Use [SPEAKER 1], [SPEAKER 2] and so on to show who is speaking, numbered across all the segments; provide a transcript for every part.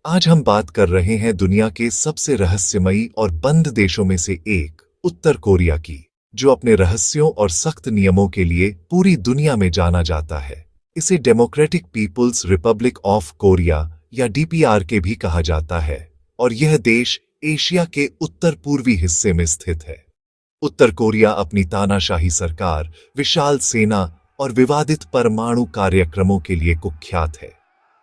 [SPEAKER 1] आज हम बात कर रहे हैं दुनिया के सबसे रहस्यमयी और बंद देशों में से एक, उत्तर कोरिया की, जो अपने रहस्यों और सख्त नियमों के लिए पूरी दुनिया में जाना जाता है। इसे democratic people's republic of Korea या डीपीआर के भी कहा जाता है और यह देश एशिया के उत्तर पूर्वी हिस्से में स्थित है। उत्तर कोरिया अपनी तानाशाही सरकार, विशाल सेना और विवादित परमाणु कार्यक्रमों के लिए कुख्यात है।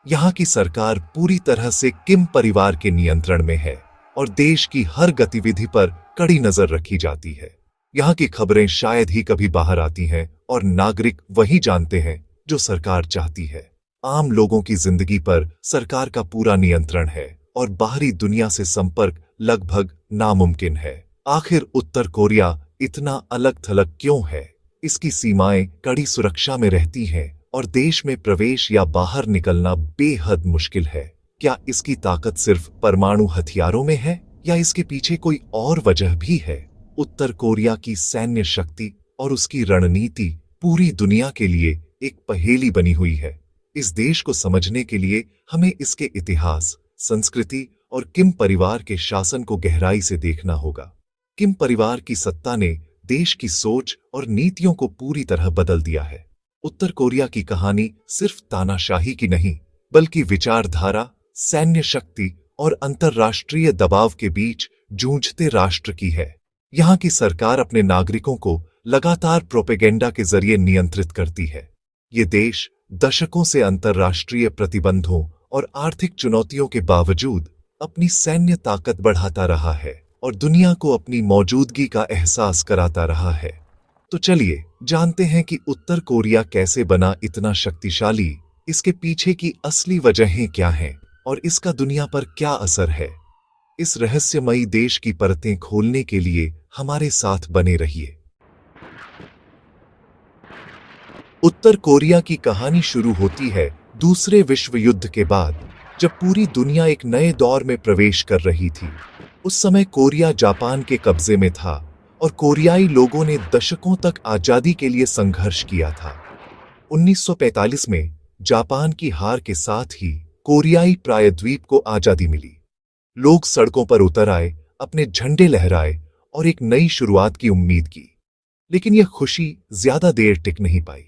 [SPEAKER 1] यहाँ की सरकार पूरी तरह से किम परिवार के नियंत्रण में है और देश की हर गतिविधि पर कड़ी नजर रखी जाती है। यहाँ की खबरें शायद ही कभी बाहर आती हैं और नागरिक वही जानते हैं जो सरकार चाहती है। आम लोगों की जिंदगी पर सरकार का पूरा नियंत्रण है और बाहरी दुनिया से संपर्क लगभग नामुमकिन है। आखिर उत्तर कोरिया इतना अलग थलग क्यों है? इसकी सीमाएं कड़ी सुरक्षा में रहती हैं और देश में प्रवेश या बाहर निकलना बेहद मुश्किल है। क्या इसकी ताकत सिर्फ परमाणु हथियारों में है या इसके पीछे कोई और वजह भी है? उत्तर कोरिया की सैन्य शक्ति और उसकी रणनीति पूरी दुनिया के लिए एक पहेली बनी हुई है। इस देश को समझने के लिए हमें इसके इतिहास, संस्कृति और किम परिवार के शासन को गहराई से देखना होगा। किम परिवार की सत्ता ने देश की सोच और नीतियों को पूरी तरह बदल दिया है। उत्तर कोरिया की कहानी सिर्फ तानाशाही की नहीं, बल्कि विचारधारा, सैन्य शक्ति और अंतर्राष्ट्रीय दबाव के बीच जूझते राष्ट्र की है। यहाँ की सरकार अपने नागरिकों को लगातार प्रोपेगेंडा के जरिए नियंत्रित करती है। ये देश दशकों से अंतर्राष्ट्रीय प्रतिबंधों और आर्थिक चुनौतियों के बावजूद अपनी सैन्य ताकत बढ़ाता रहा है और दुनिया को अपनी मौजूदगी का एहसास कराता रहा है। तो चलिए जानते हैं कि उत्तर कोरिया कैसे बना इतना शक्तिशाली, इसके पीछे की असली वजहें क्या हैं और इसका दुनिया पर क्या असर है। इस रहस्यमयी देश की परतें खोलने के लिए हमारे साथ बने रहिए। उत्तर कोरिया की कहानी शुरू होती है दूसरे विश्व युद्ध के बाद, जब पूरी दुनिया एक नए दौर में प्रवेश कर रही थी। उस समय कोरिया जापान के कब्जे में था और कोरियाई लोगों ने दशकों तक आजादी के लिए संघर्ष किया था। 1945 में जापान की हार के साथ ही कोरियाई प्रायद्वीप को आजादी मिली। लोग सड़कों पर उतर आए, अपने झंडे लहराए और एक नई शुरुआत की उम्मीद की। लेकिन यह खुशी ज्यादा देर टिक नहीं पाई।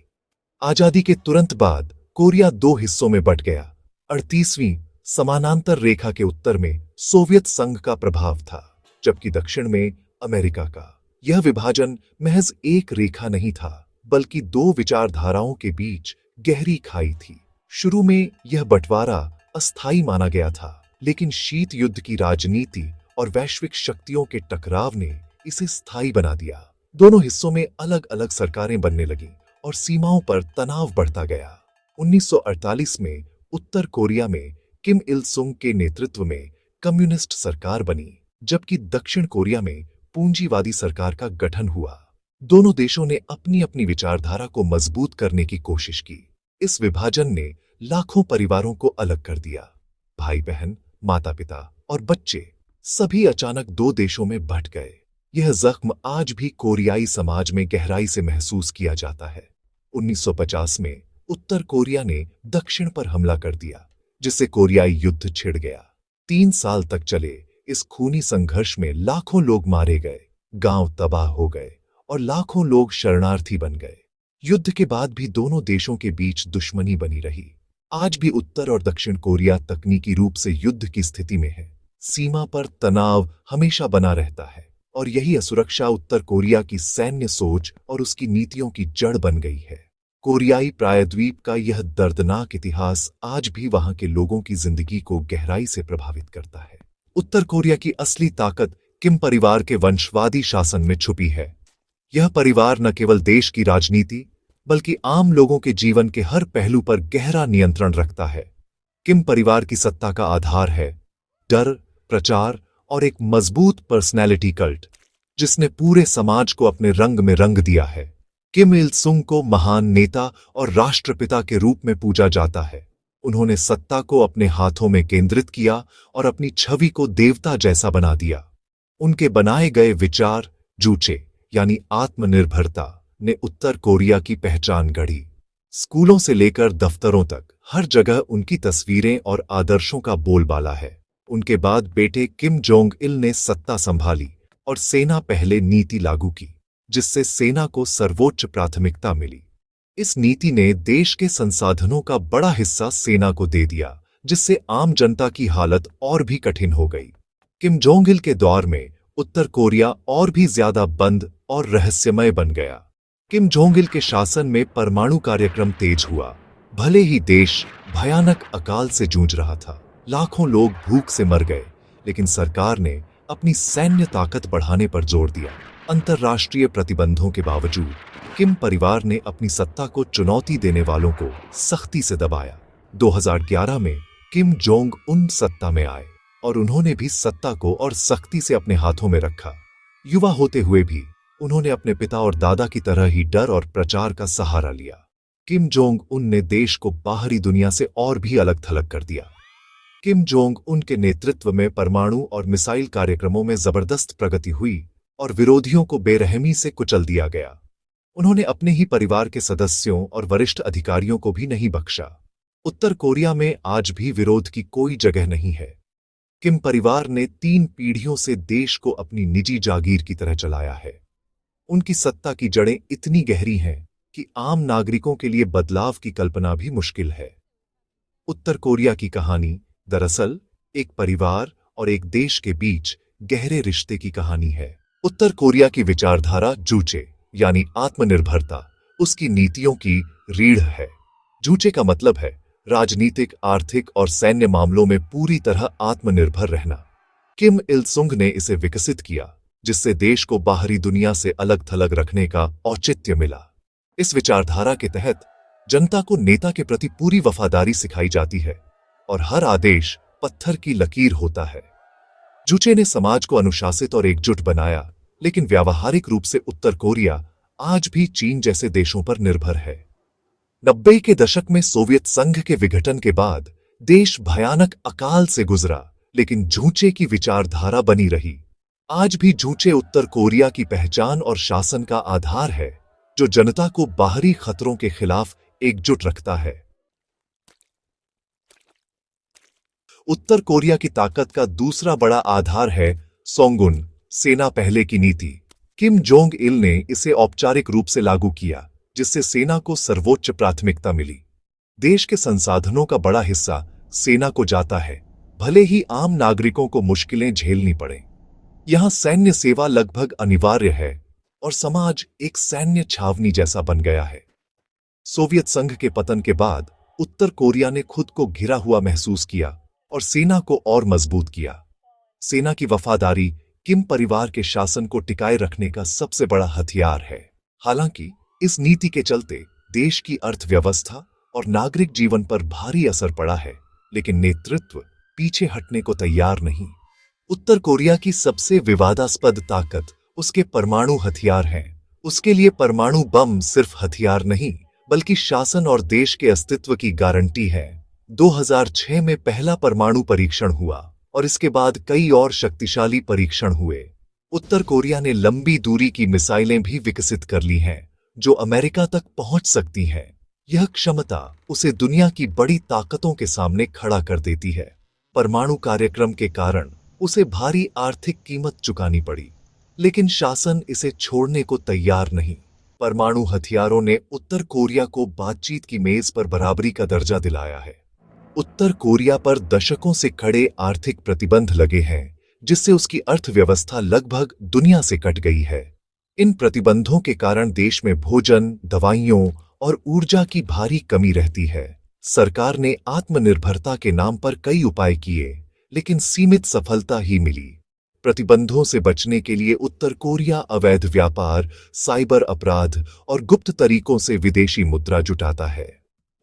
[SPEAKER 1] आजादी के तुरंत बाद कोरिया दो हिस्सों में बंट गया। 38वीं समानांतर रेखा के उत्तर में सोवियत संघ का प्रभाव था, जबकि दक्षिण में अमेरिका का। यह विभाजन महज एक रेखा नहीं था, बल्कि दो विचारधाराओं के बीच गहरी खाई थी। शुरू में यह बंटवारा अस्थायी माना गया था, लेकिन शीत युद्ध की राजनीति और वैश्विक शक्तियों के टकराव ने इसे स्थायी बना दिया। दोनों हिस्सों में अलग अलग सरकारें बनने लगीं और सीमाओं पर तनाव बढ़ता गया। 1948 में उत्तर कोरिया में किम इल सुंग के नेतृत्व में कम्युनिस्ट सरकार बनी, जबकि दक्षिण कोरिया में पूंजीवादी सरकार का गठन हुआ। दोनों देशों ने अपनी अपनी विचारधारा को मजबूत करने की कोशिश की। इस विभाजन ने लाखों परिवारों को अलग कर दिया। भाई बहन, माता पिता और बच्चे सभी अचानक दो देशों में बंट गए। यह जख्म आज भी कोरियाई समाज में गहराई से महसूस किया जाता है। 1950 में उत्तर कोरिया ने दक्षिण पर हमला कर दिया, जिससे कोरियाई युद्ध छिड़ गया। 3 साल तक चले इस खूनी संघर्ष में लाखों लोग मारे गए, गांव तबाह हो गए और लाखों लोग शरणार्थी बन गए। युद्ध के बाद भी दोनों देशों के बीच दुश्मनी बनी रही। आज भी उत्तर और दक्षिण कोरिया तकनीकी रूप से युद्ध की स्थिति में है। सीमा पर तनाव हमेशा बना रहता है और यही असुरक्षा उत्तर कोरिया की सैन्य सोच और उसकी नीतियों की जड़ बन गई है। कोरियाई प्रायद्वीप का यह दर्दनाक इतिहास आज भी वहां के लोगों की जिंदगी को गहराई से प्रभावित करता है। उत्तर कोरिया की असली ताकत किम परिवार के वंशवादी शासन में छुपी है। यह परिवार न केवल देश की राजनीति, बल्कि आम लोगों के जीवन के हर पहलू पर गहरा नियंत्रण रखता है। किम परिवार की सत्ता का आधार है डर, प्रचार और एक मजबूत पर्सनैलिटी कल्ट, जिसने पूरे समाज को अपने रंग में रंग दिया है। किम इल सुंग को महान नेता और राष्ट्रपिता के रूप में पूजा जाता है। उन्होंने सत्ता को अपने हाथों में केंद्रित किया और अपनी छवि को देवता जैसा बना दिया। उनके बनाए गए विचार, जूचे यानी आत्मनिर्भरता, ने उत्तर कोरिया की पहचान गढ़ी। स्कूलों से लेकर दफ्तरों तक हर जगह उनकी तस्वीरें और आदर्शों का बोलबाला है। उनके बाद बेटे किम जोंग इल ने सत्ता संभाली और सेना पहले नीति लागू की, जिससे सेना को सर्वोच्च प्राथमिकता मिली। इस नीति ने देश के संसाधनों का बड़ा हिस्सा सेना को दे दिया, जिससे आम जनता की हालत और भी कठिन हो गई। किम जोंग इल के दौर में उत्तर कोरिया और भी ज्यादा बंद और रहस्यमय बन गया। किम जोंग इल के शासन में परमाणु कार्यक्रम तेज हुआ। भले ही देश भयानक अकाल से जूझ रहा था, लाखों लोग भूख से मर गए, लेकिन सरकार ने अपनी सैन्य ताकत बढ़ाने पर जोर दिया। अंतर्राष्ट्रीय प्रतिबंधों के बावजूद किम परिवार ने अपनी सत्ता को चुनौती देने वालों को सख्ती से दबाया। 2011 में किम जोंग उन सत्ता में आए और उन्होंने भी सत्ता को और सख्ती से अपने हाथों में रखा। युवा होते हुए भी उन्होंने अपने पिता और दादा की तरह ही डर और प्रचार का सहारा लिया। किम जोंग उन ने देश को बाहरी दुनिया से और भी अलग थलग कर दिया। किम जोंग उन के नेतृत्व में परमाणु और मिसाइल कार्यक्रमों में जबरदस्त प्रगति हुई और विरोधियों को बेरहमी से कुचल दिया गया। उन्होंने अपने ही परिवार के सदस्यों और वरिष्ठ अधिकारियों को भी नहीं बख्शा। उत्तर कोरिया में आज भी विरोध की कोई जगह नहीं है। किम परिवार ने 3 पीढ़ियों से देश को अपनी निजी जागीर की तरह चलाया है। उनकी सत्ता की जड़ें इतनी गहरी हैं कि आम नागरिकों के लिए बदलाव की कल्पना भी मुश्किल है। उत्तर कोरिया की कहानी दरअसल एक परिवार और एक देश के बीच गहरे रिश्ते की कहानी है। उत्तर कोरिया की विचारधारा जूचे यानी आत्मनिर्भरता उसकी नीतियों की रीढ़ है। जूचे का मतलब है राजनीतिक, आर्थिक और सैन्य मामलों में पूरी तरह आत्मनिर्भर रहना। किम इल सुंग ने इसे विकसित किया, जिससे देश को बाहरी दुनिया से अलग थलग रखने का औचित्य मिला। इस विचारधारा के तहत जनता को नेता के प्रति पूरी वफादारी सिखाई जाती है और हर आदेश पत्थर की लकीर होता है। जूचे ने समाज को अनुशासित और एकजुट बनाया, लेकिन व्यावहारिक रूप से उत्तर कोरिया आज भी चीन जैसे देशों पर निर्भर है। 90 के दशक में सोवियत संघ के विघटन के बाद देश भयानक अकाल से गुजरा, लेकिन जूचे की विचारधारा बनी रही। आज भी जूचे उत्तर कोरिया की पहचान और शासन का आधार है, जो जनता को बाहरी खतरों के खिलाफ एकजुट रखता है। उत्तर कोरिया की ताकत का दूसरा बड़ा आधार है सोंगुन, सेना पहले की नीति। किम जोंग इल ने इसे औपचारिक रूप से लागू किया, जिससे सेना को सर्वोच्च प्राथमिकता मिली। देश के संसाधनों का बड़ा हिस्सा सेना को जाता है, भले ही आम नागरिकों को मुश्किलें झेलनी पड़े। यहां सैन्य सेवा लगभग अनिवार्य है और समाज एक सैन्य छावनी जैसा बन गया है। सोवियत संघ के पतन के बाद उत्तर कोरिया ने खुद को घिरा हुआ महसूस किया और सेना को और मजबूत किया। सेना की वफादारी किम परिवार के शासन को टिकाए रखने का सबसे बड़ा हथियार है। हालांकि इस नीति के चलते देश की अर्थव्यवस्था और नागरिक जीवन पर भारी असर पड़ा है, लेकिन नेतृत्व पीछे हटने को तैयार नहीं। उत्तर कोरिया की सबसे विवादास्पद ताकत उसके परमाणु हथियार हैं। उसके लिए परमाणु बम सिर्फ हथियार नहीं, बल्कि शासन और देश के अस्तित्व की गारंटी है। 2006 में पहला परमाणु परीक्षण हुआ और इसके बाद कई और शक्तिशाली परीक्षण हुए। उत्तर कोरिया ने लंबी दूरी की मिसाइलें भी विकसित कर ली हैं, जो अमेरिका तक पहुंच सकती हैं। यह क्षमता उसे दुनिया की बड़ी ताकतों के सामने खड़ा कर देती है। परमाणु कार्यक्रम के कारण उसे भारी आर्थिक कीमत चुकानी पड़ी, लेकिन शासन इसे छोड़ने को तैयार नहीं। परमाणु हथियारों ने उत्तर कोरिया को बातचीत की मेज पर बराबरी का दर्जा दिलाया है। उत्तर कोरिया पर दशकों से कड़े आर्थिक प्रतिबंध लगे हैं, जिससे उसकी अर्थव्यवस्था लगभग दुनिया से कट गई है। इन प्रतिबंधों के कारण देश में भोजन, दवाइयों और ऊर्जा की भारी कमी रहती है। सरकार ने आत्मनिर्भरता के नाम पर कई उपाय किए, लेकिन सीमित सफलता ही मिली। प्रतिबंधों से बचने के लिए उत्तर कोरिया अवैध व्यापार, साइबर अपराध और गुप्त तरीकों से विदेशी मुद्रा जुटाता है।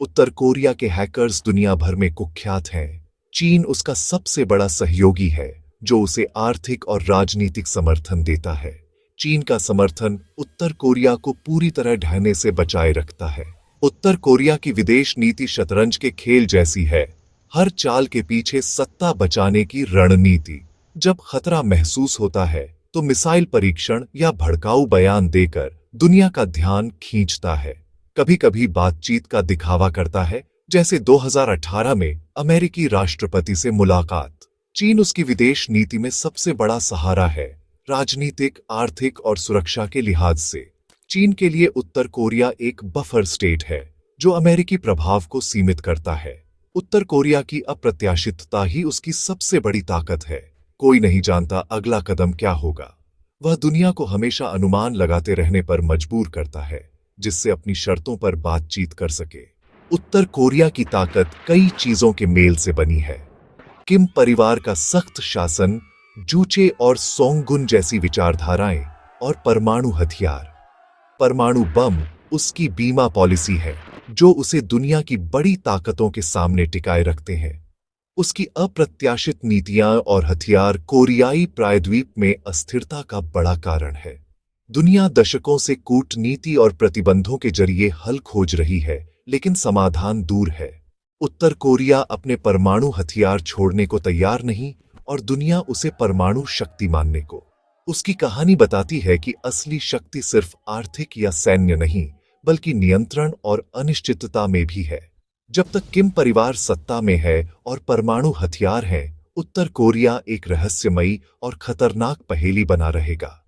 [SPEAKER 1] उत्तर कोरिया के हैकर्स दुनिया भर में कुख्यात हैं। चीन उसका सबसे बड़ा सहयोगी है, जो उसे आर्थिक और राजनीतिक समर्थन देता है। चीन का समर्थन उत्तर कोरिया को पूरी तरह ढहने से बचाए रखता है। उत्तर कोरिया की विदेश नीति शतरंज के खेल जैसी है। हर चाल के पीछे सत्ता बचाने की रणनीति। जब खतरा महसूस होता है तो मिसाइल परीक्षण या भड़काऊ बयान देकर दुनिया का ध्यान खींचता है। कभी कभी बातचीत का दिखावा करता है, जैसे 2018 में अमेरिकी राष्ट्रपति से मुलाकात। चीन उसकी विदेश नीति में सबसे बड़ा सहारा है, राजनीतिक, आर्थिक और सुरक्षा के लिहाज से। चीन के लिए उत्तर कोरिया एक बफर स्टेट है, जो अमेरिकी प्रभाव को सीमित करता है। उत्तर कोरिया की अप्रत्याशितता ही उसकी सबसे बड़ी ताकत है। कोई नहीं जानता अगला कदम क्या होगा। वह दुनिया को हमेशा अनुमान लगाते रहने पर मजबूर करता है, जिससे अपनी शर्तों पर बातचीत कर सके। उत्तर कोरिया की ताकत कई चीजों के मेल से बनी है। किम परिवार का सख्त शासन, जूचे और सोंगुन जैसी विचारधाराएं, और परमाणु हथियार। परमाणु बम उसकी बीमा पॉलिसी है, जो उसे दुनिया की बड़ी ताकतों के सामने टिकाए रखते हैं। उसकी अप्रत्याशित नीतियां और हथियार कोरियाई प्रायद्वीप में अस्थिरता का बड़ा कारण है। दुनिया दशकों से कूटनीति और प्रतिबंधों के जरिए हल खोज रही है, लेकिन समाधान दूर है। उत्तर कोरिया अपने परमाणु हथियार छोड़ने को तैयार नहीं, और दुनिया उसे परमाणु शक्ति मानने को। उसकी कहानी बताती है कि असली शक्ति सिर्फ आर्थिक या सैन्य नहीं, बल्कि नियंत्रण और अनिश्चितता में भी है। जब तक किम परिवार सत्ता में है और परमाणु हथियार हैं, उत्तर कोरिया एक रहस्यमयी और खतरनाक पहेली बना रहेगा।